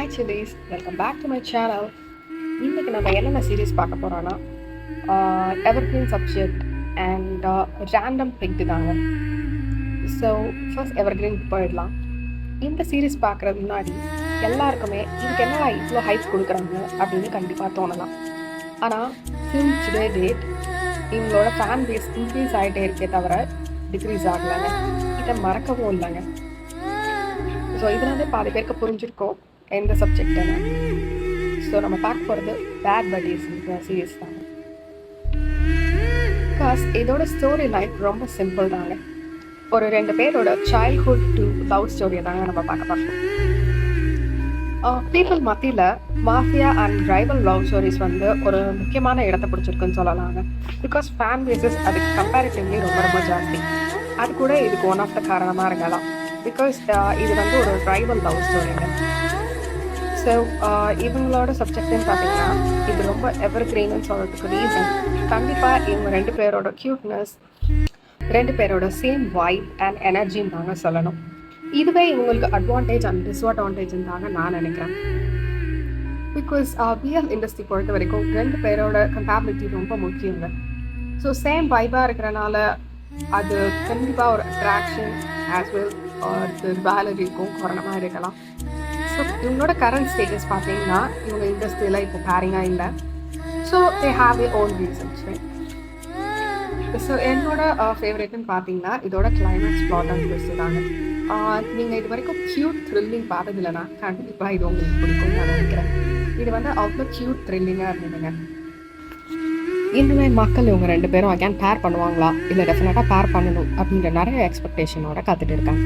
Hi chillies, welcome back to my channel. இன்றைக்கி நம்ம என்னென்ன சீரீஸ் பார்க்க போகிறோன்னா evergreen subject and random picked தாங்க. ஸோ ஃபர்ஸ்ட் எவர்கிரீன் போயிடலாம். இந்த சீரீஸ் பார்க்குறது முன்னாடி எல்லாருக்குமே இதுக்கு என்னடா இவ்வளோ ஹைப் கொடுக்குறாங்க அப்படின்னு கண்டிப்பாக தோணலாம். ஆனால் சின்ஸ் டுடே டேட் இவங்களோட ஃபேன் பேஸ் இன்க்ரீஸ் ஆகிட்டே இருக்கே தவிர டிக்ரீஸ் ஆகலைங்க. இதை மறக்கவும் இல்லைங்க. ஸோ இதனாலே பாதி பேருக்கு புரிஞ்சிருக்கோம் எந்த சப்ஜெக்ட்னு. ஸோ நம்ம பார்க்க போகிறது பேட் பட்டீஸ் சீரீஸ் தாங்க. பிகாஸ் இதோட ஸ்டோரி லைன் ரொம்ப சிம்பிள் தாங்க. ஒரு 2 பேரோட சைல்ட்ஹுட் டு லவ் ஸ்டோரியை தாங்க நம்ம பார்க்க பார்ப்போம். பீப்புள் மத்தியில் mafia and rival love stories வந்து ஒரு முக்கியமான இடத்தை பிடிச்சிருக்குன்னு சொல்லலாங்க. பிகாஸ் ஃபேன் பேசஸ் அதுக்கு கம்பேரிட்டிவ்லி ரொம்ப ரொம்ப ஜாஸ்தி. அது கூட இதுக்கு ஒன் ஆஃப் த காரணமாக இருக்கலாம். பிகாஸ் இது வந்து ஒரு ரைவல் லவ் ஸ்டோரிங்க. ஸோ இவங்களோட சப்ஜெக்ட்னு பார்த்தீங்கன்னா இது ரொம்ப எவர்கிரீன்னு சொல்கிறதுக்கு ரீசன் கண்டிப்பாக இவங்க 2 பேரோட க்யூட்னஸ், 2 பேரோட சேம் வைப் அண்ட் எனர்ஜின்னு தாங்க சொல்லணும். இதுவே இவங்களுக்கு அட்வான்டேஜ் அண்ட் டிஸ்அட்வான்டேஜ்னு தாங்க நான் நினைக்கிறேன். பிகாஸ் பிஎல் இண்டஸ்ட்ரி பொறுத்த வரைக்கும் 2 பேரோட கம்பேபிலிட்டி ரொம்ப முக்கியங்க. ஸோ சேம் வைப்பாக இருக்கிறனால அது கண்டிப்பாக ஒரு அட்ராக்ஷன் ஆஸ் வெல் ஒரு வேலரிக்கும் காரணமாக இருக்கலாம். ஸோ இவங்களோட கரண்ட் ஸ்டேட்டஸ் பார்த்தீங்கன்னா இவங்க இண்டஸ்ட்ரியில் இப்போ பேரிங்காக இல்லை. So they have a own reasons. So என்னோட ஃபேவரட்னு பார்த்தீங்கன்னா இதோட கிளைமேக்ஸ் பிளாட் அண்ட் ட்விஸ்ட் தாங்க. நீங்கள் இது வரைக்கும் க்யூட் த்ரில்லிங் பார்த்ததில்லைனா கண்டிப்பாக இது உங்களுக்கு பிடிக்கும்னு நான் நினைக்கிறேன். இது வந்து அவ்வளோ க்யூட் த்ரில்லிங்காக இருந்ததுங்க. இன்னுமே மக்கள் இவங்க 2 பேரும் அகேன் பேர் பண்ணுவாங்களா இல்லை டெஃபினட்டாக பேர் பண்ணணும் அப்படின்ற நிறைய எக்ஸ்பெக்டேஷனோட காத்துட்டு இருக்காங்க.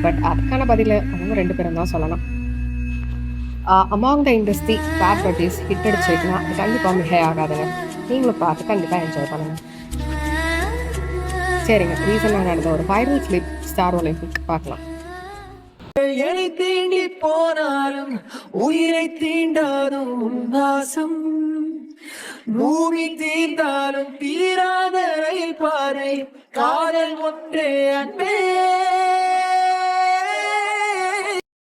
பட் அதுக்கான பதில் அவங்க 2 பேரும் தான் சொல்லலாம். Among the industry bad buddies hit அடிச்சிருக்குன்னா அது கண்டிப்பாக மிகை ஆகாதுங்க. நீங்களும் பார்த்து கண்டிப்பாக என்ஜாய் பண்ணுங்கள். சரிங்க, ரீசனாக நடந்த ஒரு வைரல் கிளிப் ஸ்டார் ஒலிம்பிக் பார்க்கலாம். என்னை தீண்டி போனாலும் உயிரை தீண்டாதும் உல்லாசம், பூமி தீர்ந்தாலும் தீராத ரயில் பாதை, காதல் ஒன்றே அன்பே